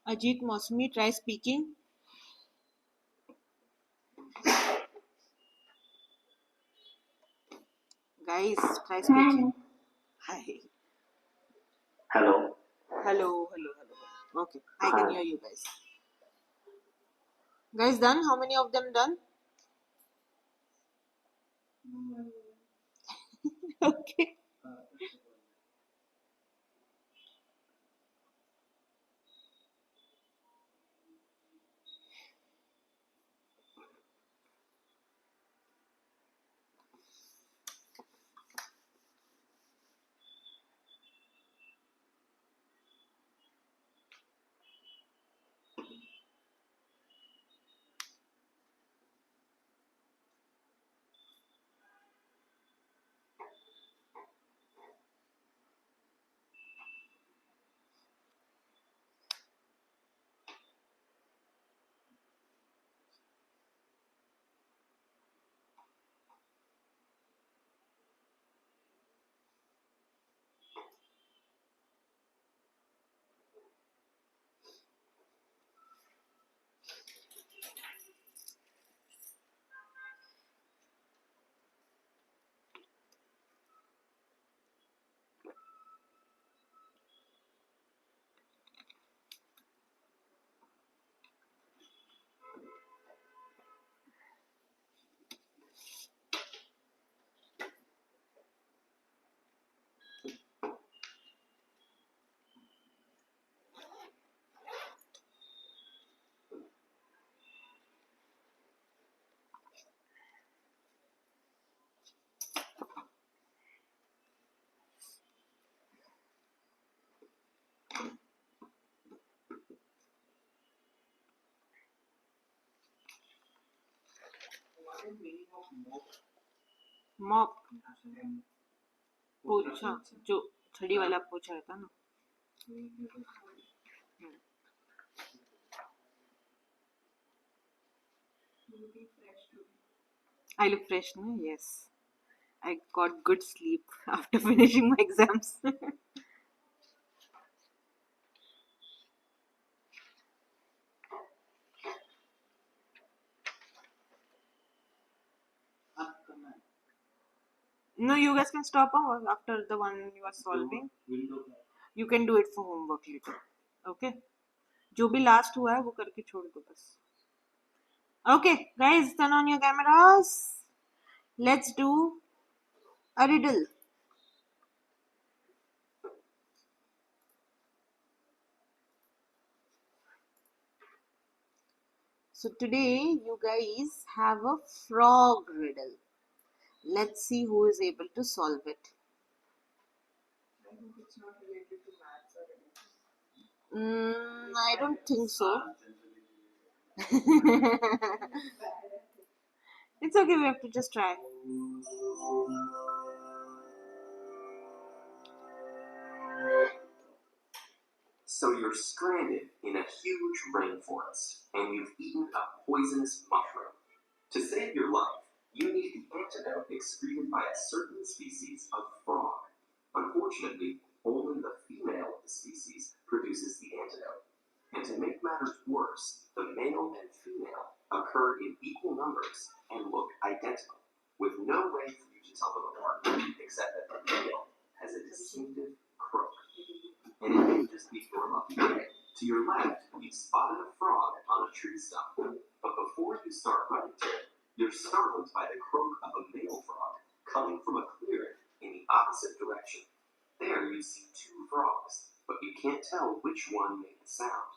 Ajit Mosmi, try speaking. Guys, try speaking. Hi. Hello. Hello. Okay, I can hear you guys. Guys, done? How many of them done? Okay. Mop पोछा, जो छड़ी वाला पोछा रहता ना. I look fresh, no? Yes. I got good sleep after finishing my exams. No, you guys can stop after the one you are solving. You can do it for homework later. Okay? जो भी last हुआ है वो करके छोड़ दो बस. Okay, guys, turn on your cameras. Let's do a riddle. So today you guys have a frog riddle. Let's see who is able to solve it. I hope it's not related to maths or anything. I don't think so. It's okay, we have to just try. So you're stranded in a huge rainforest, and you've eaten a poisonous mushroom. To save your life, you need the antidote excreted by a certain species of frog. Unfortunately, only the female of the species produces the antidote. And to make matters worse, the male and female occur in equal numbers and look identical, with no way for you to tell them apart, except that the male has a distinctive croak. And it may just be your lucky day. To your left, you've spotted a frog on a tree stump, but before you start running to it, you're startled by the croak of a male frog coming from a clearing in the opposite direction. There you see two frogs, but you can't tell which one made the sound.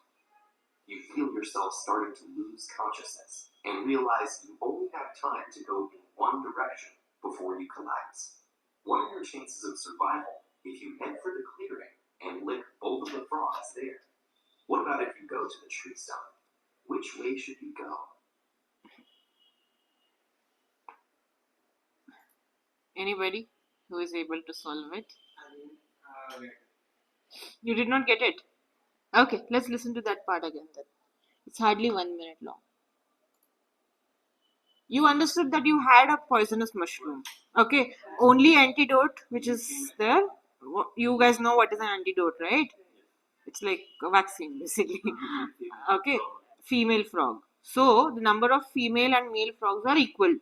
You feel yourself starting to lose consciousness and realize you only have time to go in one direction before you collapse. What are your chances of survival if you head for the clearing and lick both of the frogs there? What about if you go to the tree stump? Which way should you go? Anybody who is able to solve it? You did not get it? Okay, let's listen to that part again then. It's hardly 1 minute long. You understood that you had a poisonous mushroom. Okay, only antidote which is there. You guys know what is an antidote, right? It's like a vaccine basically. Okay, female frog. So the number of female and male frogs are equal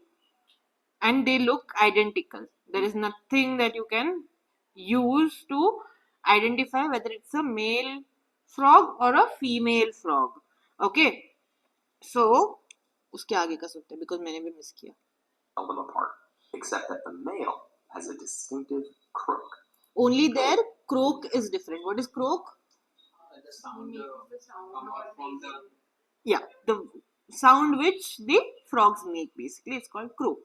and they look identical. There is nothing that you can use to identify whether it's a male frog or a female frog. Okay, so उसके आगे का सकते हैं because मैंने भी miss किया. Tell them apart, except that the male has a distinctive croak. Only their croak is different. What is croak? The sound come out from the Yeah, the sound which the frogs make basically it's called croak.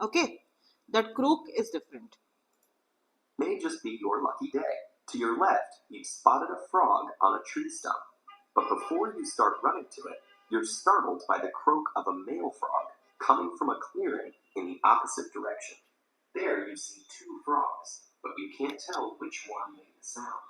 Okay, that croak is different. May just be your lucky day. To your left, you've spotted a frog on a tree stump. But before you start running to it, you're startled by the croak of a male frog coming from a clearing in the opposite direction. There you see two frogs, but you can't tell which one made the sound.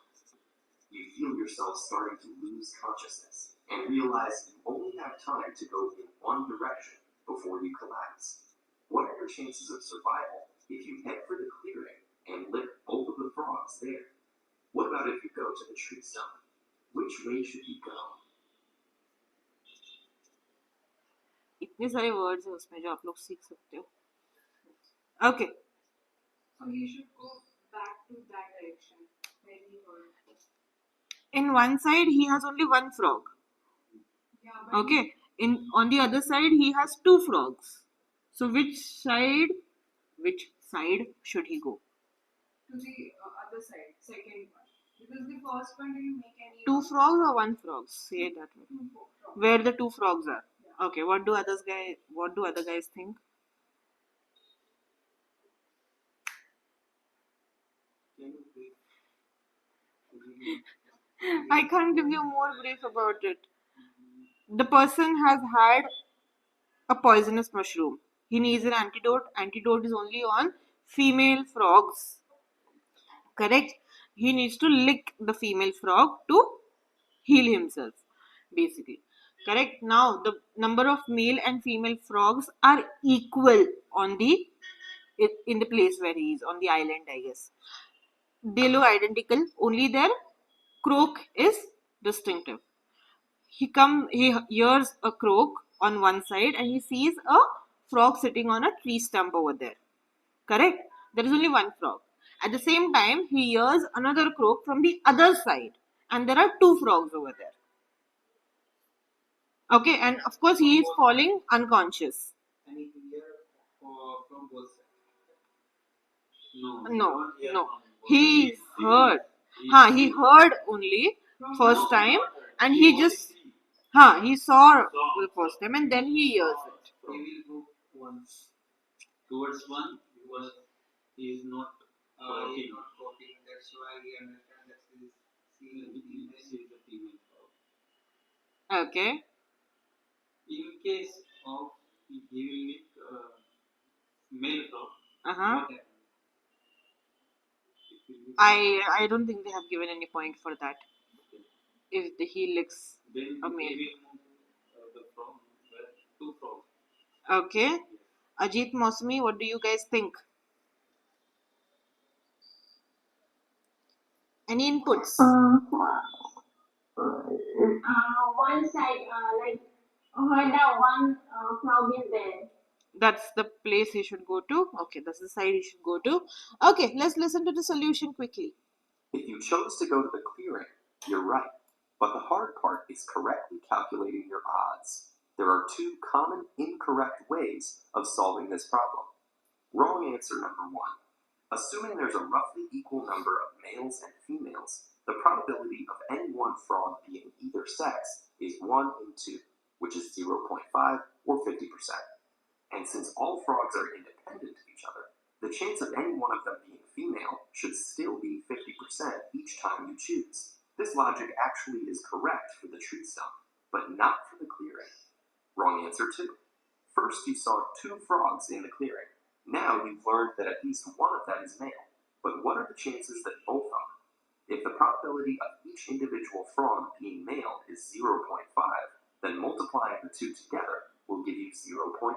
You feel yourself starting to lose consciousness and realize you only have time to go in one direction before you collapse. What are your chances of survival if you head for the clearing and lick both of the frogs there? What about if you go to the tree stump? Which way should you go? इतने सारे words हैं उसमें जो आप लोग सीख सकते हो. Okay. So he should go back to that direction where he heard. In one side he has only one frog. Yeah, but Okay. On the other side he has two frogs. So which side should he go? to the other side, second one. Because the first one didn't make any. Two frogs or one frog? Say it that way. Two frogs. Where the two frogs are. Okay. What do other guys think? I can't give you more brief about it. The person has had a poisonous mushroom. He needs an antidote. Antidote is only on female frogs. Correct? He needs to lick the female frog to heal himself, basically. Correct? Now, the number of male and female frogs are equal on in the place where he is, on the island, I guess. They look identical, only their croak is distinctive. He hears a croak on one side and he sees a frog sitting on a tree stump over there. Correct? There is only one frog. At the same time, he hears another croak from the other side and there are two frogs over there. Okay, and of course he is falling unconscious. and he hear from both sides. No. He heard. He heard only first time and he just he saw the first time and then he hears it. He will go once towards one because he is not copying. That's why he understands that he is the female frog. Okay. In case of he will meet male frog, Uh-huh. what happens? I don't think they have given any point for that. If he licks Then a male. he will move the frog, two frogs. Okay. Ajit Mosmi, what do you guys think? Any inputs? One side, like heard that one frog is there. That's the place he should go to. Okay, that's the side he should go to. Okay, let's listen to the solution quickly. If you chose to go to the clearing, you're right. But the hard part is correctly calculating your odds. There are two common incorrect ways of solving this problem. Wrong answer number one. Assuming there's a roughly equal number of males and females, the probability of any one frog being either sex is 1 in 2, which is 0.5 or 50%. And since all frogs are independent of each other, the chance of any one of them being female should still be 50% each time you choose. This logic actually is correct for the tree stump, but not for the clearing. Wrong answer 2. First you saw two frogs in the clearing. Now you've learned that at least one of them is male. But what are the chances that both are? If the probability of each individual frog being male is 0.5, then multiplying the two together will give you 0.25,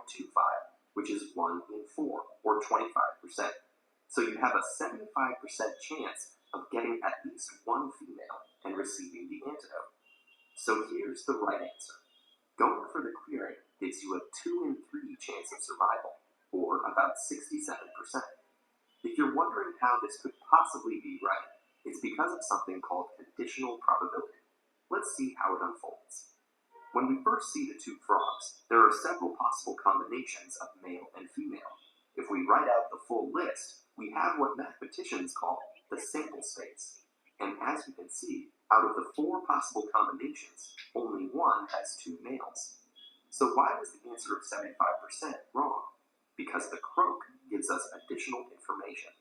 which is 1 in 4, or 25%. So you have a 75% chance of getting at least one female and receiving the antidote. So here's the right answer. Going for the clearing gives you a 2 in 3 chance of survival, or about 67%. If you're wondering how this could possibly be right, it's because of something called conditional probability. Let's see how it unfolds. When we first see the two frogs, there are several possible combinations of male and female. If we write out the full list, we have what mathematicians call the sample space. And as you can see, out of the 4 possible combinations, only one has 2 males. So why was the answer of 75% wrong? Because the croak gives us additional information.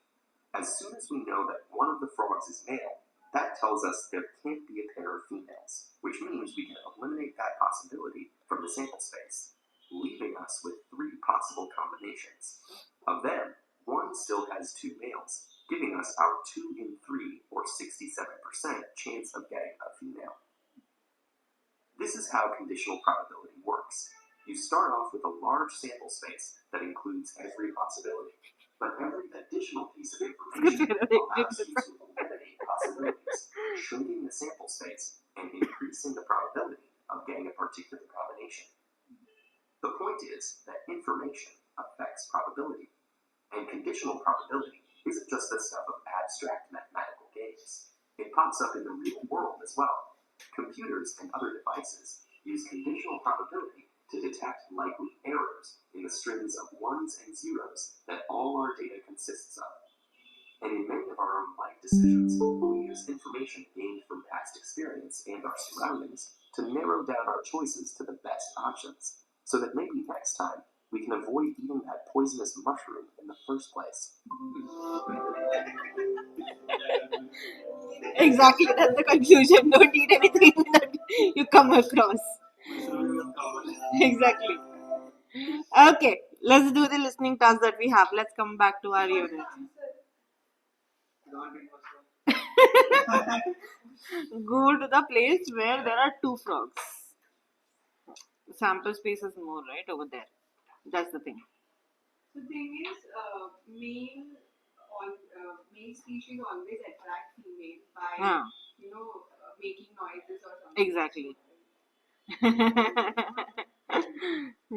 As soon as we know that one of the frogs is male, that tells us there can't be a pair of females, which means we can eliminate that possibility from the sample space, leaving us with 3 possible combinations. Of them, one still has 2 males, giving us our 2 in 3 or 67% chance of getting a female. This is how conditional probability works. You start off with a large sample space that includes every possibility, but every additional piece of information allows you to eliminate possibilities, shrinking the sample space and increasing the probability of getting a particular combination. The point is that information affects probability, and conditional probability isn't just the stuff of abstract mathematical games. It pops up in the real world as well. Computers and other devices use conditional probability to detect likely errors in the strings of ones and zeros that all our data consists of. And in many of our own life decisions, we use information gained from past experience and our surroundings to narrow down our choices to the best options, so that maybe next time we can avoid eating that poisonous mushroom in the first place. Exactly, that's the conclusion. Don't eat anything that you come across. Exactly. Okay, let's do the listening task that we have. Let's come back to our unit. Go to the place where there are 2 frogs. Sample space is more, right, over there. That's the thing. The thing is, male species always attract female by making noises or something. Exactly.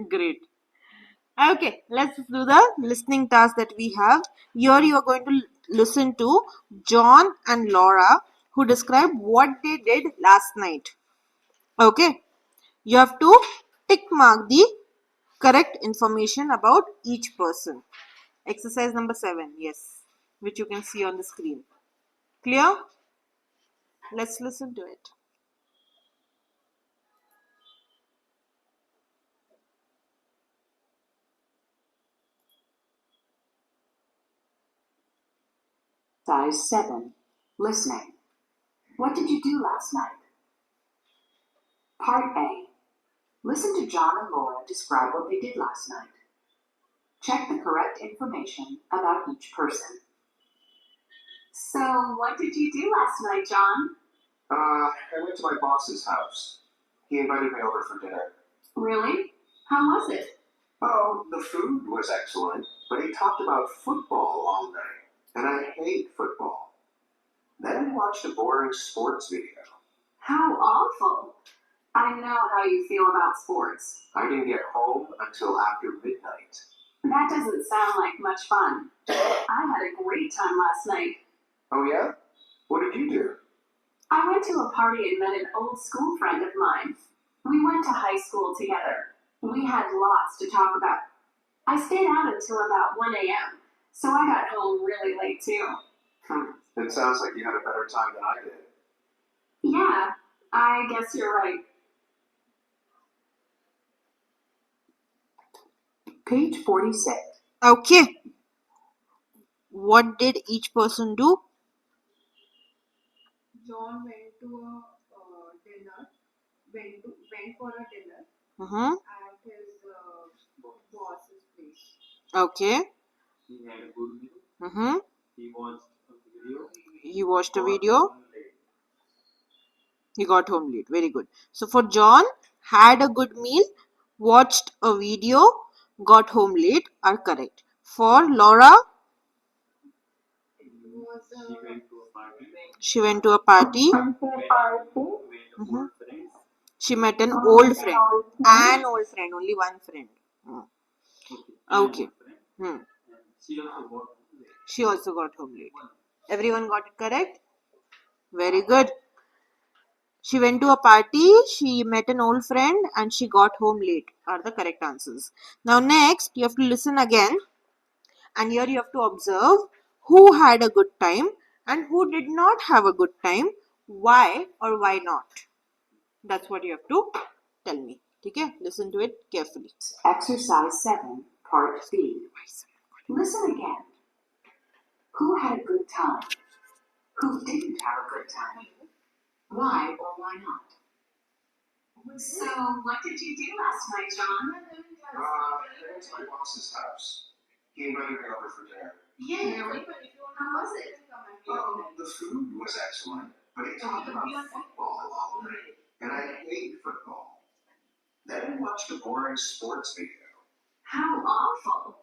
Great. Okay, let's do the listening task that we have. Here you are going to listen to John and Laura who describe what they did last night. Okay, you have to tick mark the correct information about each person. Exercise number 7, yes, which you can see on the screen. Clear? Let's listen to it. Size 7. Listening. What did you do last night? Part A. Listen to John and Laura describe what they did last night. Check the correct information about each person. So, what did you do last night, John? I went to my boss's house. He invited me over for dinner. Really? How was it? Oh, the food was excellent, but he talked about football all day, and I hate football. Then we watched a boring sports video. How awful. I know how you feel about sports. I didn't get home until after midnight. That doesn't sound like much fun. I had a great time last night. Oh yeah? What did you do? I went to a party and met an old school friend of mine. We went to high school together. We had lots to talk about. I stayed out until about 1 a.m., so I got home really late too. It sounds like you had a better time than I did. Yeah, I guess you're right. Page 46. Okay. What did each person do? John went to a dinner, went for a dinner Mm-hmm. at his boss's place. Okay. He had a good meal. Mm-hmm. He watched a video. He watched a video. He got home late. Very good. So for John, had a good meal, watched a video, got home late are correct. For Laura, It was She went to a party. She went to a party. Went to a party. Mhm. She met an old friend. An old friend, only one friend. Okay. Hmm. She also got home late. Everyone got it correct? Very good. She went to a party, she met an old friend, and she got home late are the correct answers. Now next, you have to listen again, and here you have to observe who had a good time and who did not have a good time, why or why not. That's what you have to tell me. Okay? Listen to it carefully. Exercise 7, Part B. Listen again. Who had a good time? Who didn't have a good time? Why or why not? So, what did you do last night, John? I went to my boss's house. He invited me over for dinner. Yeah, really? How was it? The food was excellent, but he talked about football all night, and I hate football. Then I watched a boring sports video. How awful.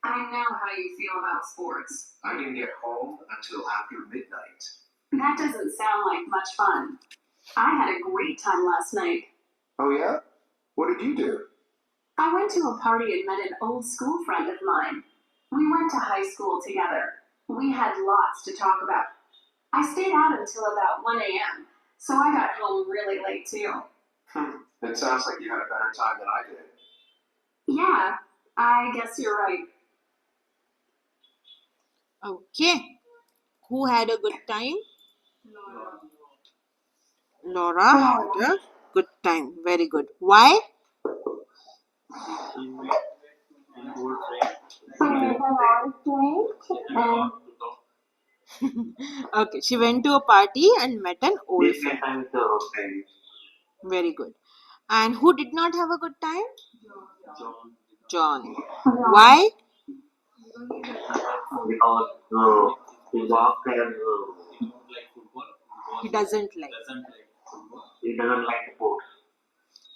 I know how you feel about sports. I didn't get home until after midnight. That doesn't sound like much fun. I had a great time last night. Oh yeah? What did you do? I went to a party and met an old school friend of mine. We went to high school together. We had lots to talk about. I stayed out until about 1 a.m., so I got home really late too. It sounds like you had a better time than I did. Yeah, I guess you're right. Okay. Who had a good time? Laura had a good time. Very good. Why? She met an old friend. She met an old friend and Okay. She went to a party and met an old She spent friend. time with her friends. Very good. And who did not have a good time? John. John. Why? Because he walked there. He doesn't like. He doesn't like sports.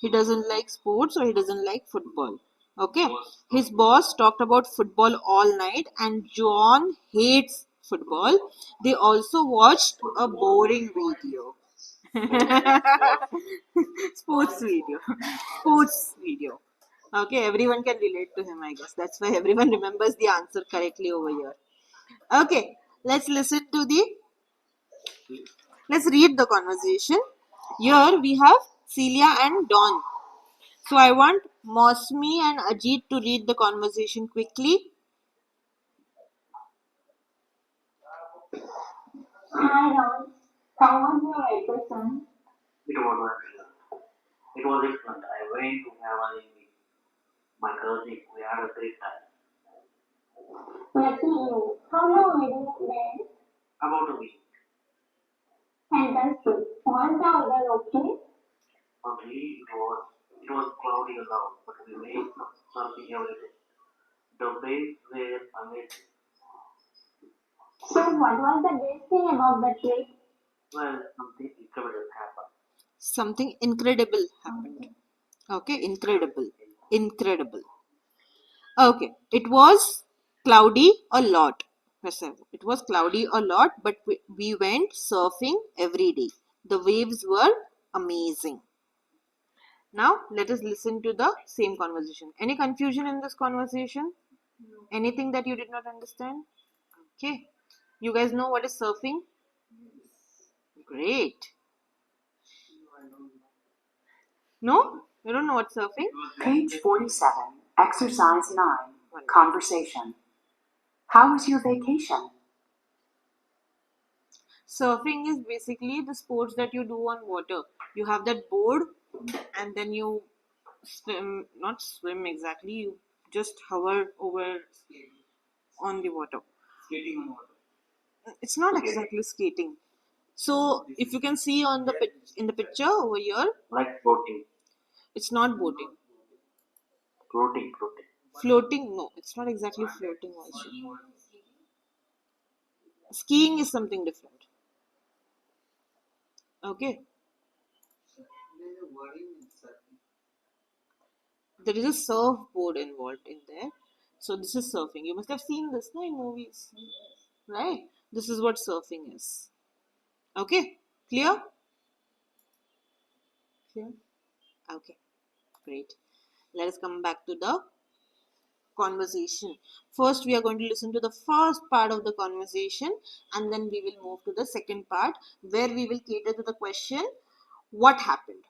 He doesn't like sports or he doesn't like football. Okay. His boss talked about football all night and John hates football. They also watched a boring video. Sports video. Sports video. Okay, everyone can relate to him, I guess. That's why everyone remembers the answer correctly over here. Okay, let's listen to let's read the conversation. Here we have Celia and Don. So I want Mosmi and Ajit to read the conversation quickly. hi Rose. How was your vacation? It was excellent. It was excellent. I went to Hawaii with my cousin. We had a great time. Lucky you. How long were you there? About a week. Fantastic. Was the weather okay? Only it was cloudy and loud, but we made something every day. The waves were amazing. So what was the best thing about the trip? Well, something incredible happened. Something incredible happened. Okay, incredible. Incredible. Okay, it was cloudy a lot. It was cloudy a lot, but we went surfing every day. The waves were amazing. Now, let us listen to the same conversation. Any confusion in this conversation? Anything that you did not understand? Okay. You guys know what is surfing? Great. No? You don't know what's surfing? Page 47, Exercise 9, Conversation. How was your vacation? Surfing is basically the sports that you do on water. You have that board and then you swim, not swim exactly, you just hover over on the water. Skating on water. It's not exactly skating. So if you can see on the in the picture over here, Like floating. it's not boating. Floating. Floating, no, it's not exactly floating also. Skiing is something different. Okay. There is a surfboard involved in there. So this is surfing. You must have seen this no, in movies. Right? This is what surfing is. Okay, clear? Clear? Okay, great. Let us come back to the conversation. First, we are going to listen to the first part of the conversation, and then we will move to the second part where we will cater to the question, what happened?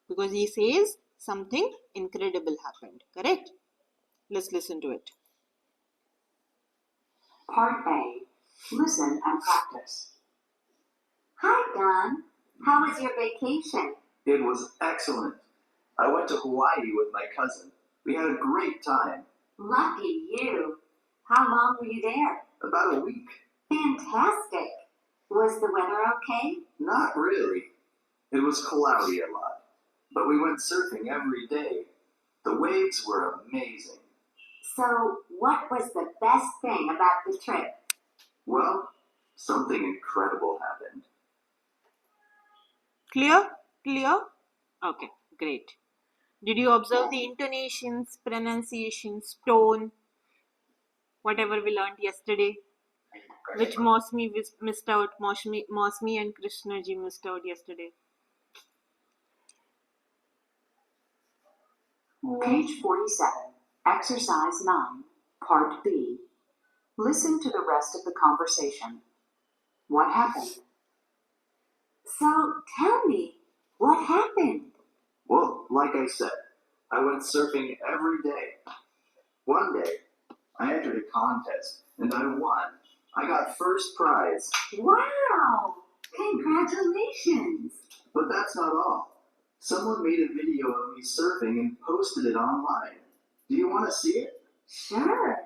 Because he says something incredible happened, correct? Let's listen to it. Part A. Listen and practice. Hi, Don. How was your vacation? It was excellent. I went to Hawaii with my cousin. We had a great time. Lucky you. How long were you there? About a week. Fantastic. Was the weather okay? Not really. It was cloudy a lot. But we went surfing every day. The waves were amazing. So, what was the best thing about the trip? Well, something incredible happened. Clear? Clear? Okay, great. Did you observe the intonations, pronunciations, tone, whatever we learned yesterday? Which Mosmi missed out? Mosmi and Krishna ji missed out yesterday. Page 47, Exercise 9, Part B. Listen to the rest of the conversation. What happened? So, tell me, what happened? Well, like I said, I went surfing every day. One day, I entered a contest and I won. I got first prize. Wow! Congratulations! But that's not all. Someone made a video of me surfing and posted it online. Do you want to see it? Sure.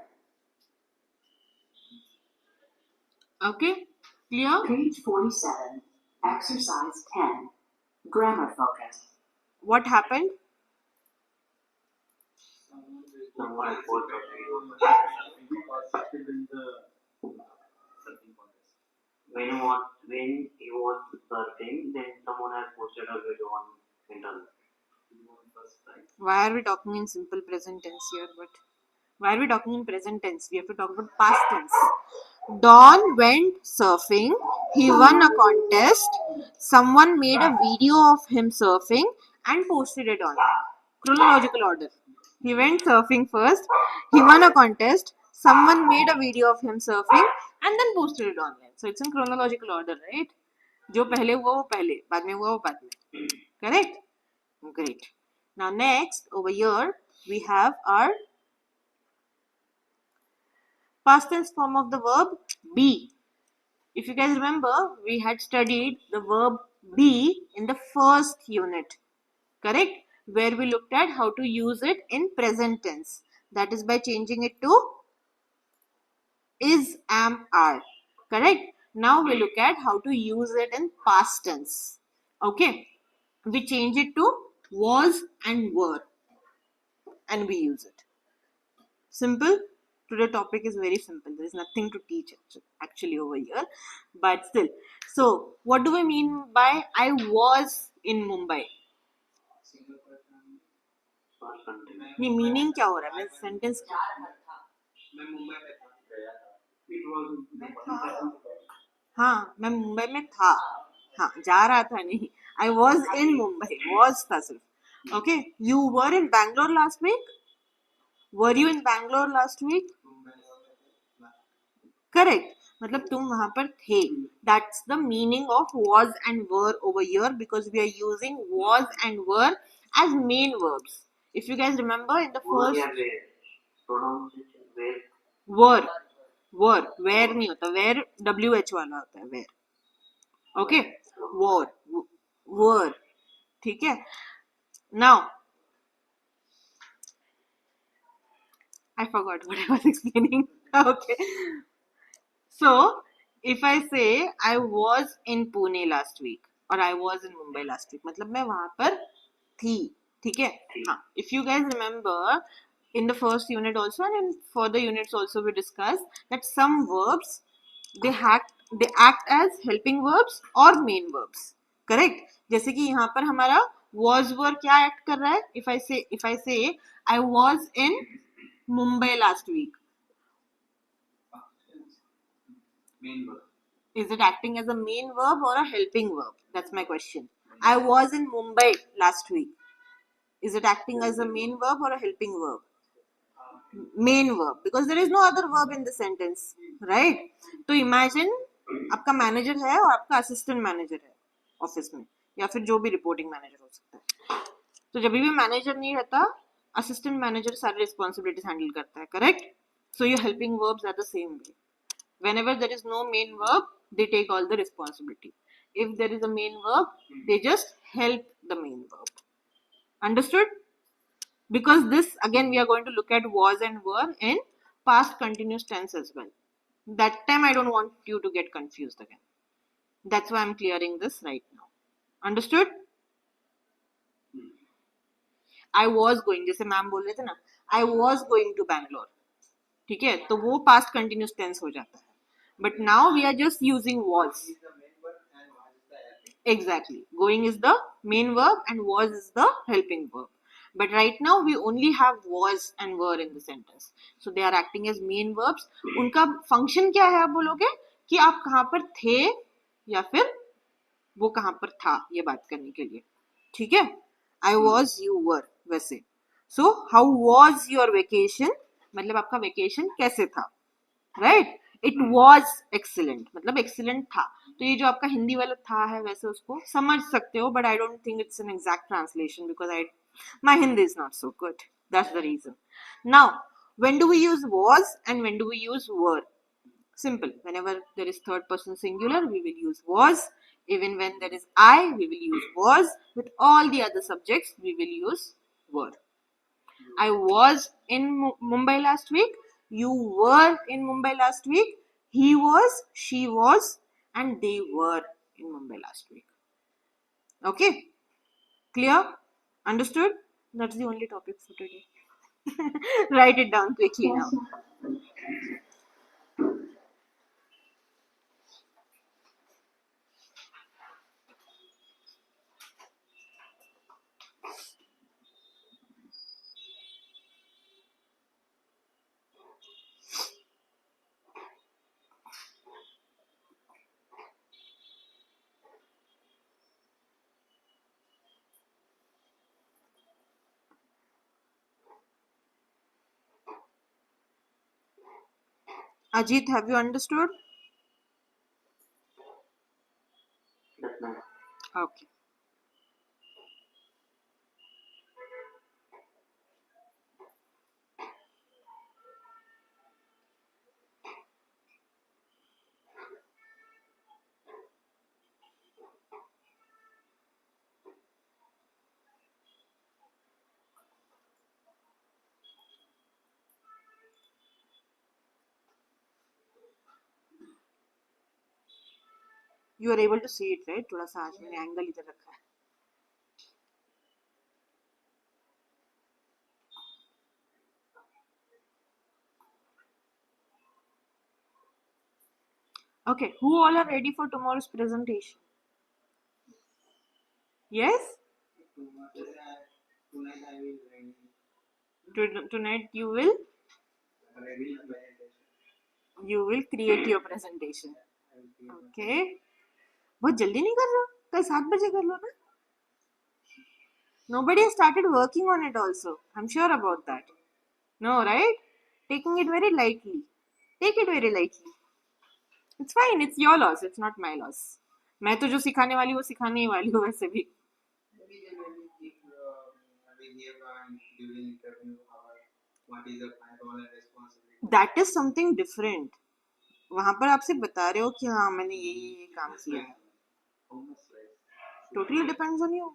Okay, clear? Page 47, Exercise 10, Grammar Focus. What happened? Someone posted a video participated in the surfing contest. When he was surfing, then someone has posted a video on internet. Why are we talking in simple present tense here? But why are we talking in present tense? We have to talk about past tense. Don went surfing. He won a contest. Someone made a video of him surfing and posted it online. Chronological order. He went surfing first. He won a contest. Someone made a video of him surfing and then posted it online. So it's in chronological order, right? जो पहले हुआ वो पहले, बाद में हुआ वो बाद में. Correct? Great. Now next, over here, we have our past tense form of the verb be. If you guys remember, we had studied the verb be in the first unit, correct? Where we looked at how to use it in present tense. That is by changing it to is, am, are, correct? Now we look at how to use it in past tense. Okay, we change it to was and were, and we use it. Simple. Today topic is very simple. There is nothing to teach actually over here, but still. So what do I mean by I was in Mumbai? ये meaning क्या हो रहा है? मैं sentence मैं मुंबई में गया था. It was हाँ, मैं मुंबई में था. हाँ, जा रहा था नहीं. I was in Mumbai. Was था सिर्फ. Okay. You were in Bangalore last week? Were you in Bangalore last week? Correct. मतलब तुम वहां पर थे. That's the meaning of was and were over here because we are using was and were as main verbs. If you guys remember in the first were where नहीं होता, where WH वाला होता है, where. Okay, were ठीक है. Now I forgot what I was explaining. Okay. So, if I say I was in Pune last week or I was in Mumbai last week, मतलब मैं वहाँ पर थी, ठीक है? हाँ. If you guys remember, in the first unit also and in further units also we discussed that some verbs they act as helping verbs or main verbs, correct? जैसे कि यहाँ पर हमारा was were क्या act कर रहा है? If I say I was in Mumbai last week. main verb. Is it acting as a main verb or a helping verb? That's my question. I was in Mumbai last week. Is it acting as a main verb or a helping verb? Main verb, because there is no other verb in the sentence, right? तो imagine आपका manager है और आपका assistant manager है office में, या फिर जो भी रिपोर्टिंग मैनेजर हो सकता है. तो जब भी मैनेजर नहीं रहता, असिस्टेंट मैनेजर सारी रिस्पॉन्सिबिलिटीज हैंडल करता है, correct? So your helping verbs are the same way. Whenever there is no main verb, they take all the responsibility. If there is a main verb, they just help the main verb. Understood? Because this, again, we are going to look at was and were in past continuous tense as well. That time I don't want you to get confused again. That's why I'm clearing this right now. Understood? I was going, जैसे ma'am बोल रहे थे ना, I was going to Bangalore. ठीक है, तो वो past continuous tense हो जाता है. But now we are just using was. Exactly. Going is the main verb and was is the helping verb. But right now we only have was and were in the sentence. So they are acting as main verbs. उनका function क्या है आप बोलोगे कि आप कहाँ पर थे या फिर वो कहाँ पर था, ये बात करने के लिए. ठीक है? I was, you were, वैसे. So how was your vacation? मतलब आपका vacation कैसे था? Right? It was excellent. मतलब excellent था. तो ये जो आपका हिंदी वाला था है, वैसे उसको समझ सकते हो, but I don't think it's an exact translation because my Hindi is not so good. That's the reason. Now, when do we use was and when do we use were? Simple. Whenever there is third person singular, we will use was. Even when there is I, we will use was. With all the other subjects, we will use were. I was in Mumbai last week. You were in Mumbai last week. He was, she was, and they were in Mumbai last week. Okay? Clear? Understood? That's the only topic for today. Write it down quickly now. Ajit, have you understood? Yes, ma'am. Okay. You are able to see it, right? थोड़ा सा आज मैंने angle इधर रखा है. Okay, who all are ready for tomorrow's presentation? Yes? Tonight I will ready. Tonight you will create your presentation. Okay. बहुत जल्दी नहीं कर रहे हो? कल 7 बजे कर लो ना. Nobody has started working on it also. I'm sure about that. No, right? Taking it very lightly. Take it very lightly. It's fine. It's your loss. It's not my loss. मैं तो जो सिखाने वाली वो सिखाने ही वाली हूँ वैसे भी. Maybe generally we give during interview what is the my role and responsibility. That is something different. वहाँ पर आप सिर्फ बता रहे हो कि हाँ मैंने ये काम किया है. Totally depends on you.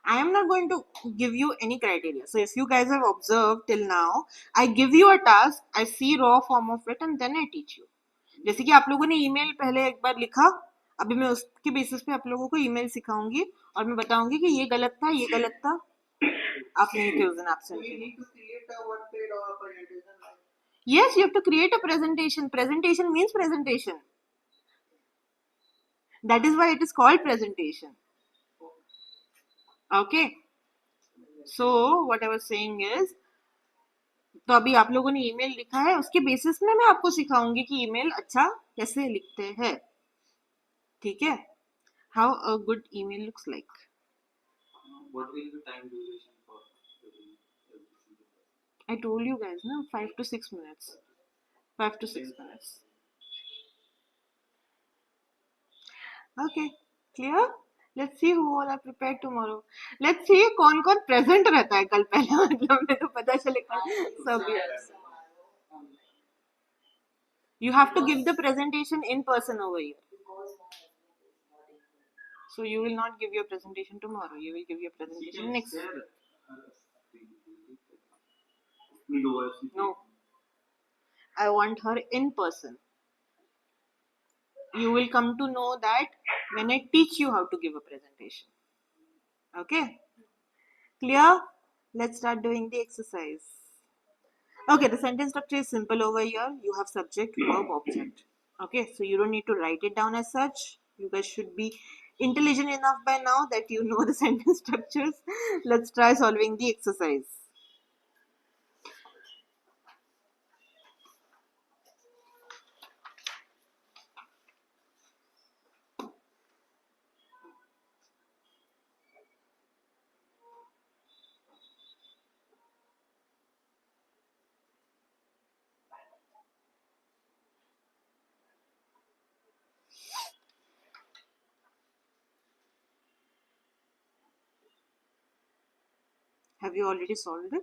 I am not going to give you any criteria. So if you guys have observed till now, I give you a task, I see raw form of it and then I teach you. जैसे कि आप लोगों ने email पहले एक बार लिखा, अभी मैं उसके बेसिस पे आप लोगों को ईमेल सिखाऊंगी और मैं बताऊंगी कि ये गलत था, ये गलत था. आप नहीं थे उस दिन एब्सेंट थे. We need to create a one-page or a presentation. Yes, you have to create a presentation. Presentation means presentation. That is why it is called presentation. Okay. So what I was saying is, तो अभी आप लोगों ने email लिखा है, उसके basis में मैं आपको सिखाऊंगी कि ईमेल अच्छा कैसे लिखते हैं, ठीक है? How a good email looks like. What will be time duration for every single person? I told you guys, no, 5 to 6 minutes. 5 to 6 minutes. Okay, clear? Let's see who all are prepared tomorrow. Let's see कौन कौन present रहता है कल पहले, मतलब मैं तो पता चलेगा सभी. You have to give the presentation in person over here. So you will not give your presentation tomorrow. You will give your presentation next. No. I want her in person. You will come to know that when I teach you how to give a presentation. Okay? Clear? Let's start doing the exercise. Okay, the sentence structure is simple over here. You have subject, verb, object. Okay, so you don't need to write it down as such. You guys should be intelligent enough by now that you know the sentence structures. Let's try solving the exercise. Have you already solved it?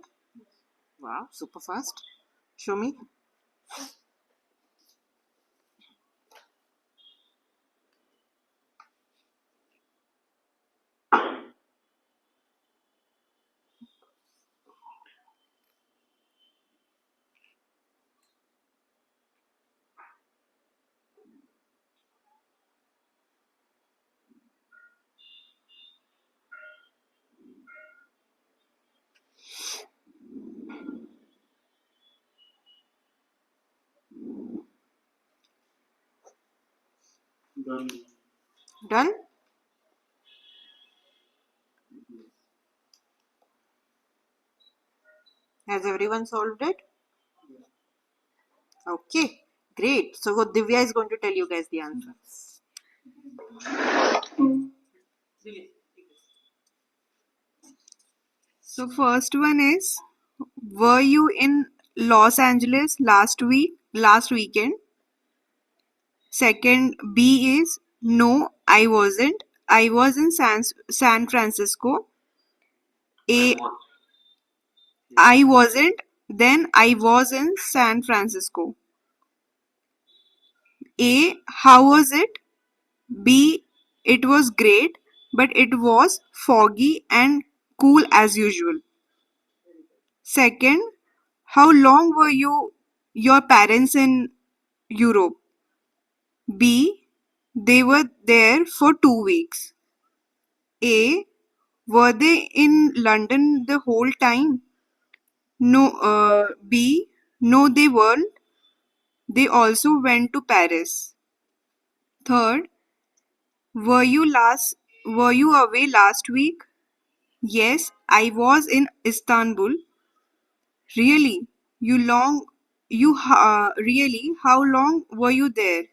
Wow, super fast. Show me. Done. Done? Has everyone solved it? Okay, great. So Divya is going to tell you guys the answer. So first one is, were you in Los Angeles last weekend? Second, B is, no, I wasn't. I was in San Francisco. A, I wasn't. Then I was in San Francisco. A, how was it? B, it was great, but it was foggy and cool as usual. Second, how long were your parents in Europe? B, they were there for 2 weeks. A, were they in London the whole time? No. B, no, they weren't. They also went to Paris. Third, were you away last week? Yes, I was in Istanbul. Really? Really? How long were you there?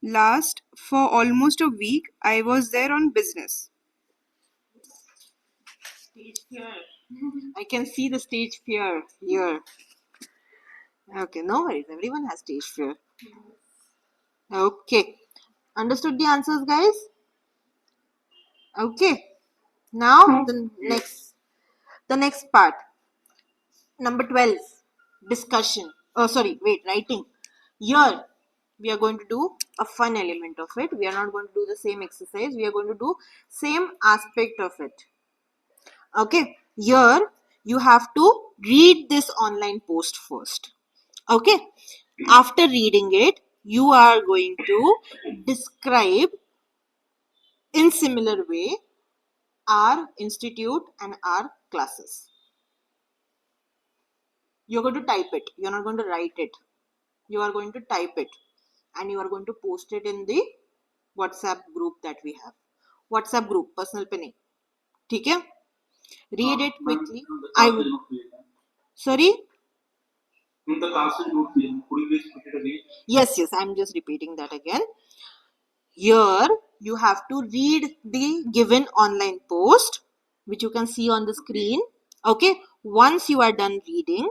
Last, for almost a week. I was there on business. Stage fear. I can see the stage fear here. Okay, no worries. Everyone has stage fear. Okay. Understood the answers, guys? Okay. Now the next part. Number 12. Discussion. Oh, sorry. Wait, writing. Here we are going to do a fun element of it. We are not going to do the same exercise. We are going to do same aspect of it. Okay. Here you have to read this online post first. Okay. After reading it, you are going to describe in similar way our institute and our classes. You're going to type it. You're not going to write it. You are going to type it and you are going to post it in the WhatsApp group that we have. WhatsApp group, personal पे नहीं. ठीक है? Read it quickly. I will. Sorry? In the classroom note, could you please put it again? Yes, I'm just repeating that again. Here you have to read the given online post, which you can see on the screen. Okay, once you are done reading,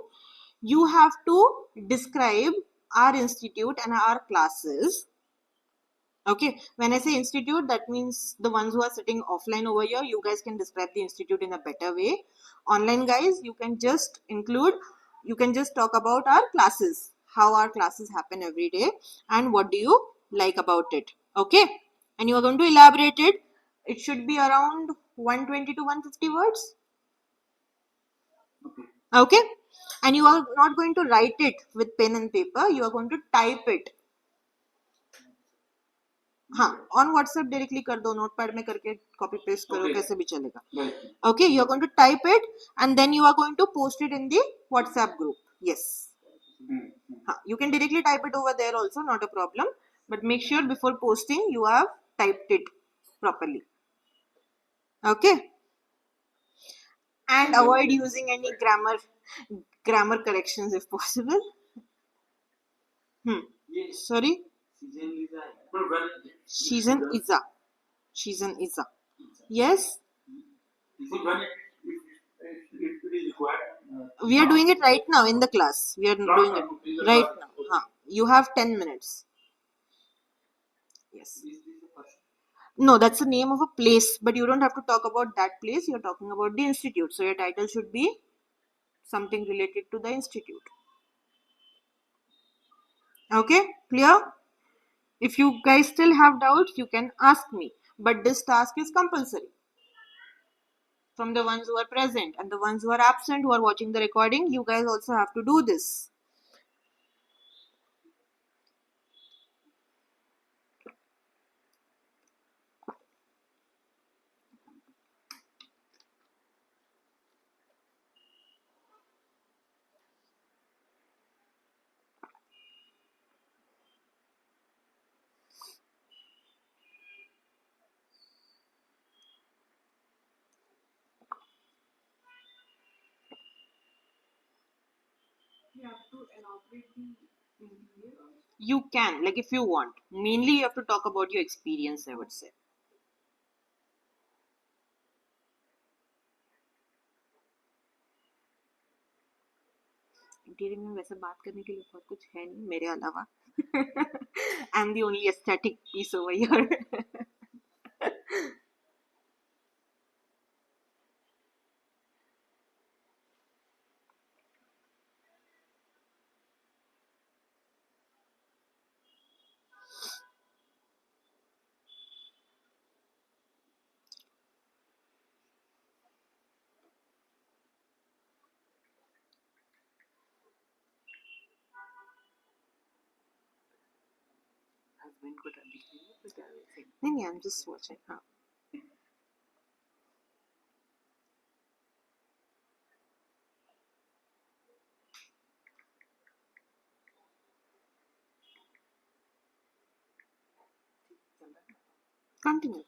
you have to describe our institute and our classes. Okay, when I say institute, that means the ones who are sitting offline over here, you guys can describe the institute in a better way. Online guys, you can just talk about our classes, how our classes happen every day, and what do you like about it. Okay, and you are going to elaborate it. It should be around 120 to 150 words. Okay, and you are not going to write it with pen and paper, you are going to type it. हाँ on WhatsApp directly कर दो, notepad में करके copy paste करो, कैसे भी चलेगा. Okay, you are going to type it and then you are going to post it in the WhatsApp group. Yes. हाँ, you can directly type it over there also, not a problem, but make sure before posting you have typed it properly. Okay, and avoid using any grammar corrections if possible. Sorry, she's an Isa. Yes, we are doing it right now in the class. We are doing it right now. You have 10 minutes. Yes. No, that's the name of a place, but you don't have to talk about that place. You're talking about the institute. So your title should be something related to the institute. Okay, clear? If you guys still have doubts, you can ask me. But this task is compulsory from the ones who are present, and the ones who are absent, who are watching the recording, you guys also have to do this. You have to elaborate the behavior. You can, like if you want. Mainly you have to talk about your experience, I would say. Interior में वैसे बात करने के लिए बहुत कुछ है नहीं मेरे अलावा. I'm the only aesthetic piece over here. नहीं, I'm just watching. हाँ. Continue.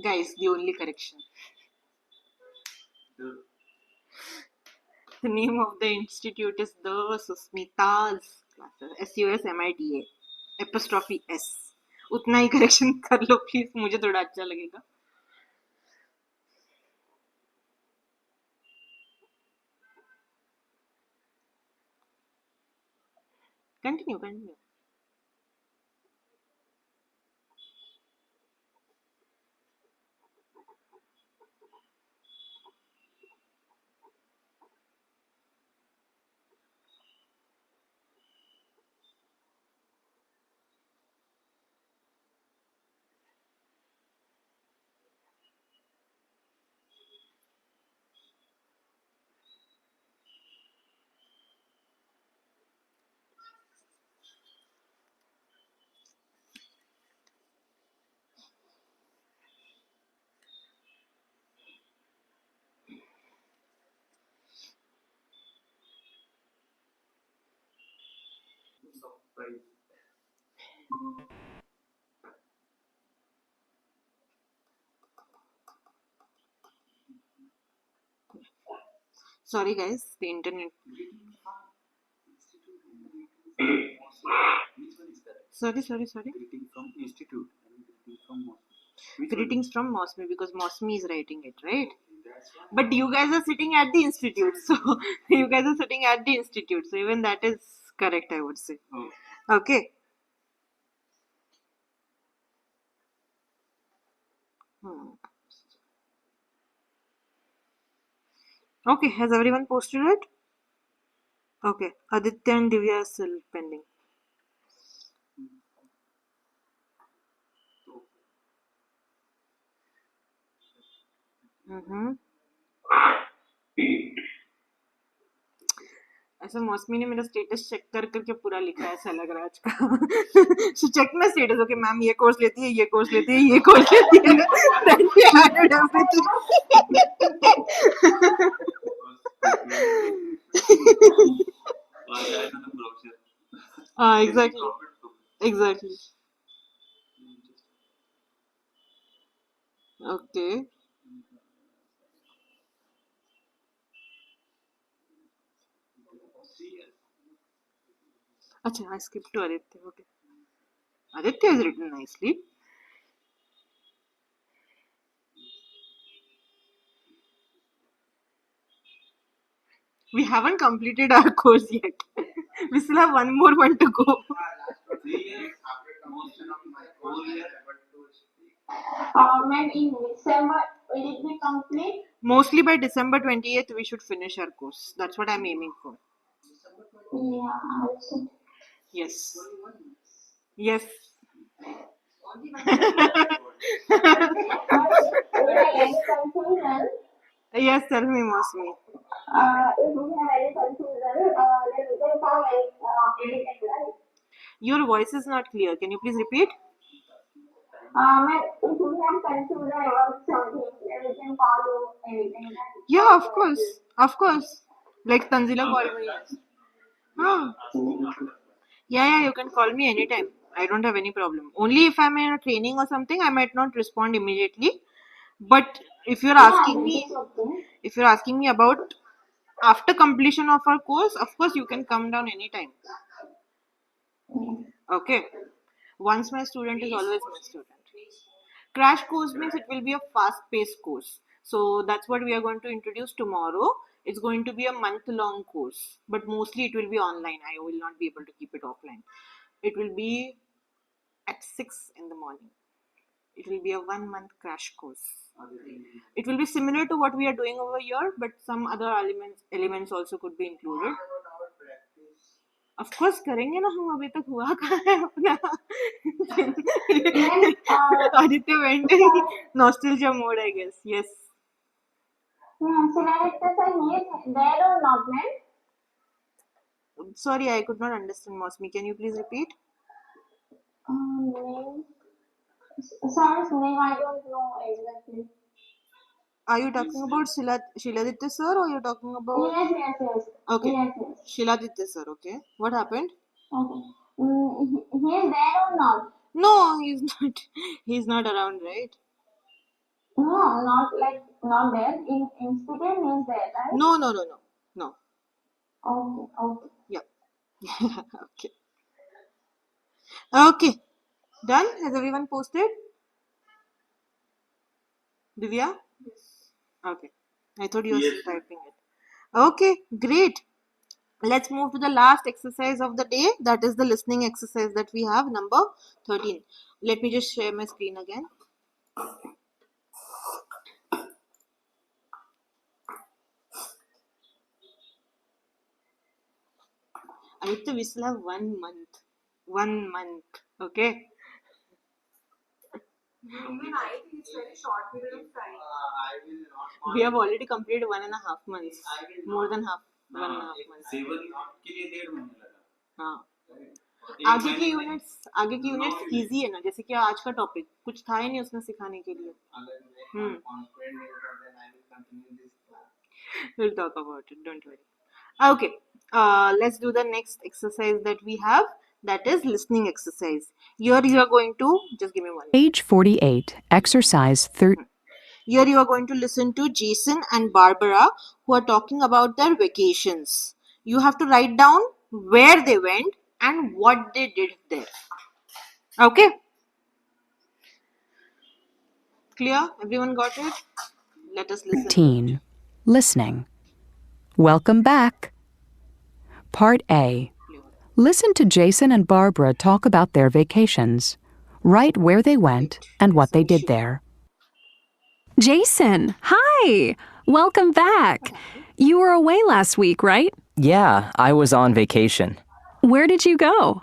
Guys, the only correction. The name of the institute is the Susmita's classes. SUSMITA apostrophe S. उतना ही correction कर लो please, मुझे थोड़ा अच्छा लगेगा. Continue. Sorry guys, the internet. Sorry. Greeting from institute and greeting from mosque. Greetings from Mosmi, because Mosmi is writing it, right? But you guys are sitting at the institute, so so even that is correct, I would say. Oh. Okay. Okay, has everyone posted it? Okay, Aditya and Divya are still pending. ऐसा मौसमी ने मेरा status check कर करके पूरा लिखा है, ऐसा लग रहा है आज का. She checked my status. Okay, ma'am ये कोर्स लेती है, ये कोर्स लेती है, ये कोर्स लेती है. Then she added everything. Exactly. Okay. Acha, I skipped to Aditya. Okay. Aditya is written nicely. We haven't completed our course yet. We still have one more one to go. Ma'am, in December, will it be complete? Mostly by December 28th, we should finish our course. That's what I'm aiming for. Yeah, also. Yes. Yes. Any confusion? Yes, tell me, Mosmi. If we have any confusion, then we can call anything, right? Your voice is not clear. Can you please repeat? Ma'am, if we have confusion about something, then we can call you anything, right? Yeah, of course. Of course. Like Tanzila called me. Huh. Yeah, you can call me anytime. I don't have any problem. Only if I'm in a training or something, I might not respond immediately. But if you're asking me about after completion of our course, of course you can come down anytime. Okay. Once my student is always my student. Crash course means it will be a fast-paced course. So that's what we are going to introduce tomorrow. It's going to be a month-long course, but mostly it will be online. I will not be able to keep it offline. It will be at 6 in the morning. It will be a 1-month crash course. It will be similar to what we are doing over here, but some other elements also could be included. Of course करेंगे ना हम, अभी तक हुआ कहाँ है अपना. Aditya went in nostalgia mode, I guess. Yes. Yeah, so that is there or not, ma'am? Sorry, I could not understand, Mosmi. Can you please repeat? Name. Sir's name, I don't know exactly. Are you talking about Shiladitya sir, or you're talking about? Yes. Okay. Yes. Shiladitya sir, okay. What happened? Okay. He is there or not? No, he's not. He's not around, right? No, not there. In institute, he is there, right? No. Okay. Yeah. Okay. Okay. Done? Has everyone posted? Divya? Yes. Okay. I thought you were still typing it. Okay, great. Let's move to the last exercise of the day. That is the listening exercise that we have, number 13. Let me just share my screen again. Aditya, we still have 1 month. 1 month. Okay. Even I think it's very short period of time. We have already completed 1.5 months. More than 1.5 months. हाँ. आगे की units easy है ना, जैसे कि आज का topic कुछ था ही नहीं उसमें सिखाने के लिए. We'll talk about it, don't worry. Okay, Let's do the next exercise that we have. That is listening exercise. Here you are going to, just give me one minute. Page 48, exercise 13. Here you are going to listen to Jason and Barbara who are talking about their vacations. You have to write down where they went and what they did there. Okay? Clear? Everyone got it? Let us listen. 13. Listening. Welcome back. Part A. Listen to Jason and Barbara talk about their vacations. Write where they went and what they did there. Jason, hi! Welcome back. You were away last week, right? Yeah, I was on vacation. Where did you go?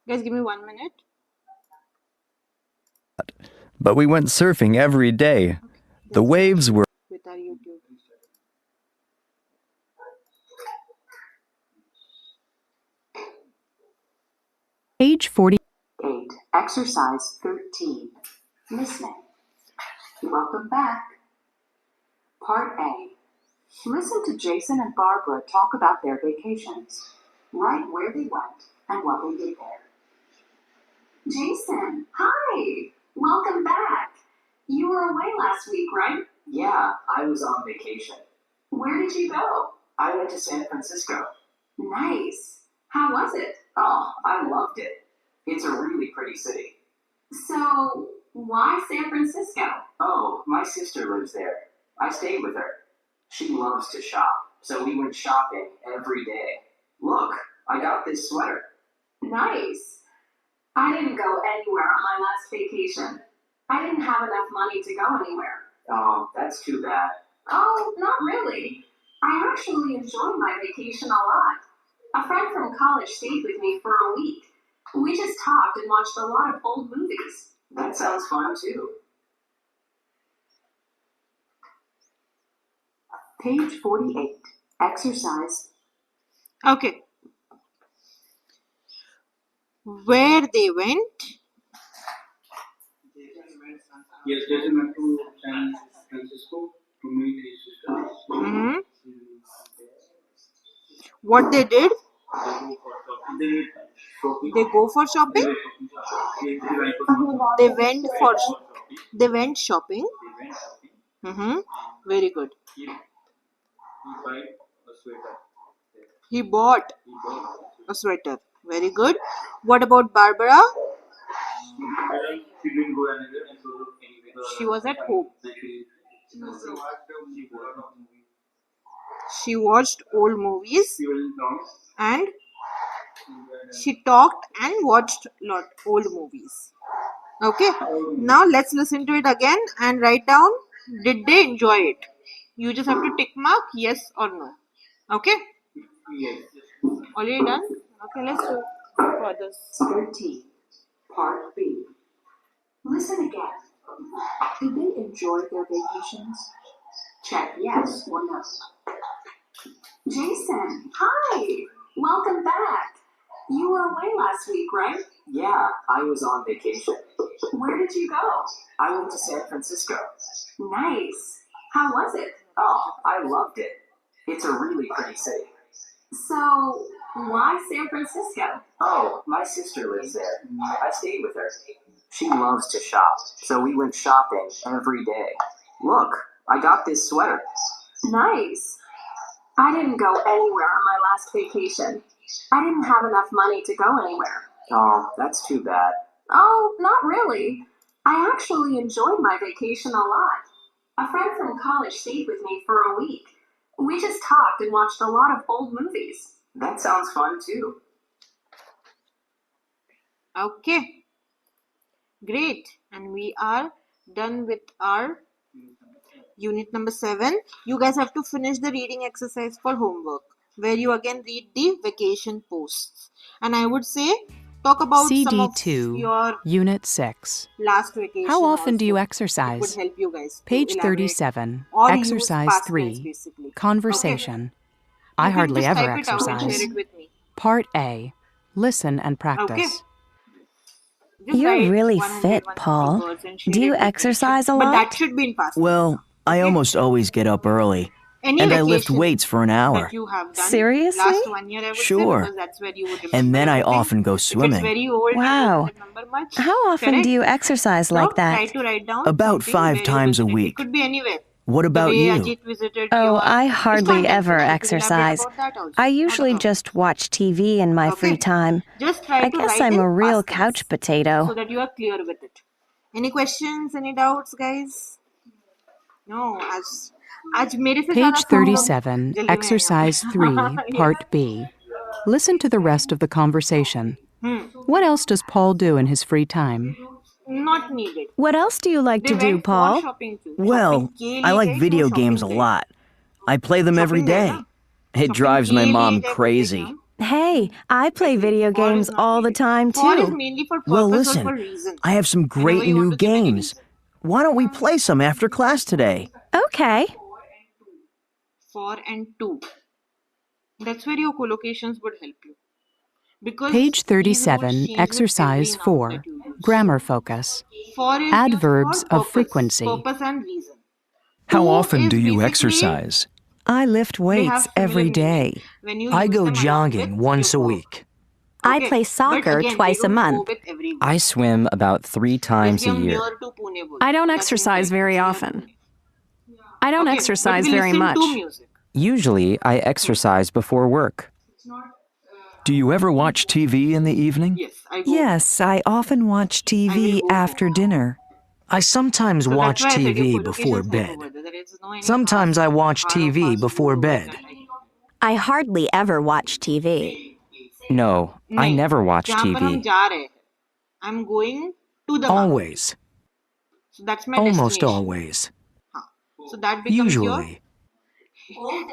Guys, give me 1 minute. But we went surfing every day. The waves were... With our YouTube. Page 48. Exercise 13. Listening. Welcome back. Part A. Listen to Jason and Barbara talk about their vacations. Write where they went and what they did there. Jason, hi! Welcome back. You were away last week, right? Yeah, I was on vacation. Where did you go? I went to San Francisco. Nice. How was it? Oh, I loved it. It's a really pretty city. So, why San Francisco? Oh, my sister lives there. I stayed with her. She loves to shop, so we went shopping every day. Look, I got this sweater. Nice. I didn't go anywhere on my last vacation. I didn't have enough money to go anywhere. Oh, that's too bad. Oh, not really. I actually enjoyed my vacation a lot. A friend from college stayed with me for a week. We just talked and watched a lot of old movies. That sounds fun too. Page 48. Exercise. Okay. Where they went. Yes, Jason went to San Francisco to meet his sister. Mm-hmm. What they did? They go for shopping. They went for. They went shopping. Mm-hmm. Very good. He bought a sweater. Very good. What about Barbara? She didn't go anywhere and so She was at home. She watched old movies and she talked and watched lot old movies. Okay. Now let's listen to it again and write down, did they enjoy it? You just have to tick mark yes or no. Okay. Already done? Okay, let's do for this. 13. Part B. Listen again. Did they enjoy their vacations? Check yes or no. Jason, hi! Welcome back. You were away last week, right? Yeah, I was on vacation. Where did you go? I went to San Francisco. Nice. How was it? Oh, I loved it. It's a really pretty city. So, why San Francisco? Oh, my sister lives there. I stayed with her. She loves to shop, so we went shopping every day. Look, I got this sweater. Nice. I didn't go anywhere on my last vacation. I didn't have enough money to go anywhere. Oh, that's too bad. Oh, not really. I actually enjoyed my vacation a lot. A friend from college stayed with me for a week. We just talked and watched a lot of old movies. That sounds fun too. Okay. Great. And we are done with our unit number 7. You guys have to finish the reading exercise for homework, where you again read the vacation posts. And I would say, talk about some of CD2, your Unit 6. last vacation. How often do you also. It exercise? would help you guys. to Page elaborate 37, or use exercise past tense, 3, basically. conversation. I You can hardly just ever type it out and share exercise. it with me. Part A, listen and practice. Okay. Just You're write really 100, fit, 150 Paul. words and share Do it you with me. exercise a But lot? that should be in past tense. Well, I almost always get up early. Any And I lift vacation weights for an that hour. you have done Seriously? last 1 year, I would say, Sure. because that's where you would remember And then I everything. often go If it's swimming. very old, you Wow. won't remember much. How often Correct? do you exercise So like that? try to write down About something 5 where you times a visited. It week. could be anywhere. What The about way you? Ajit visited Oh, your I hardly Istanbul ever temple. You could elaborate exercise. about that also. I Not a usually problem. just watch TV in my free Okay. time. Just try I to guess write I'm in a real past tense couch so potato. that you are clear with it. Any questions? Any doubts, guys? No, आज मेरे से ज़्यादा Page तुम लोग 37, जल्दी में हैं यहाँ Exercise पे. 3, Yeah. Part B. Listen to the rest of the conversation. What else does Paul do in his free time? Not needed. What else do you like They to do, went for Paul? shopping too. Well, Shopping के I लिए like गए, video क्यों games a shopping गए? lot. I play them every Shopping गए day. ना? It Shopping drives my के लिए mom गए बोलते crazy. हैं हम. Hey, I play video For is games not all the needed. time For is too. mainly for Well, purpose or listen, for reason. I have some Whenever great you want new to give any games. reason. Why don't we play some after class today? Okay. For and to. That's where your collocations would help you. Because Page these words 37, change with Exercise every noun 4, that you use. Grammar Focus. For is Add used verbs for of purpose, frequency. purpose and reason. How To often is do you basically exercise? I lift they weights have similar every meaning day. when you I use go them along jogging with once a your verb. week. I Okay, play but soccer again, twice they a don't month. go with every I word. swim about 3 times जैसे a हम year. near to Pune बोलते I हैं, don't that's exercise incorrect. very Near often. Pune. I don't Okay, but exercise we very listen much. to music. Usually, I exercise before work. Do you ever watch TV in the evening? Yes, I go. Yes, I often watch I will TV go after home. dinner. I sometimes So watch that's why I said your TV before collocations help bed. over there. There is no any Sometimes I watch hard or TV fast before rule over bed. that. I hardly ever watch TV. No, I नहीं, never watch जहाँ पर हम TV. जा रहे हैं. I'm going to the market. Always. So that's my Almost destination. always. हाँ. So that becomes Usually.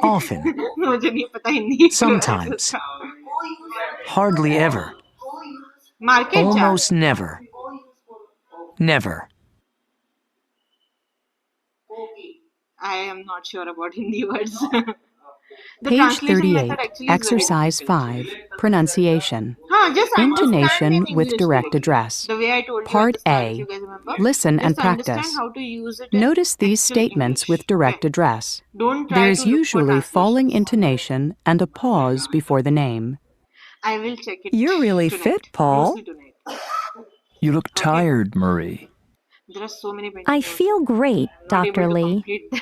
Often. your. मुझे नहीं पता Hindi. Sometimes. Hardly ever. Market जा. Almost never. Never. I am not sure about Hindi words. The Page translation 38, method actually is very Exercise difficult. 5, Pronunciation. हाँ, just understand Intonation in with English direct directly. address. The way I told you at Part the start, if A. you guys remember. Listen and Just understand practice. how to use it in Notice these actual statements English. with direct Okay. address. Don't try There to is look for usually translations. falling intonation and a pause before the name. I will check it. You're really tonight. fit, Paul. Mostly tonight. You look tired, Marie. There are so many I paintings. feel great, Not able Dr. to Lee. complete them.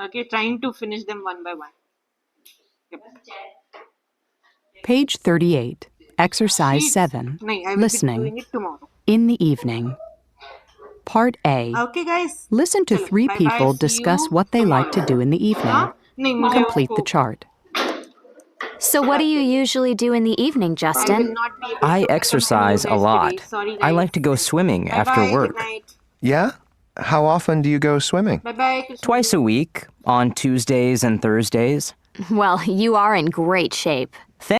Okay, trying to finish them one by one. Yep. Page 38, Exercise Sheets. 7, No, I will be Listening, doing it tomorrow. in the evening. Part A. Okay, guys. Listen to Chalo, 3 bye-bye, people see discuss you what they like to tomorrow. do in the evening. हाँ? नहीं, मुझे Complete the उसको- chart. So what do you usually do in the evening, I will Justin? not be able to I make a exercise video a guys lot. today. Sorry, I guys. like to go swimming after Bye-bye, work. Good night. Yeah? How often do you go swimming? Bye-bye. Krishna. Twice a week, on Tuesdays and Thursdays. Well, you are in great shape.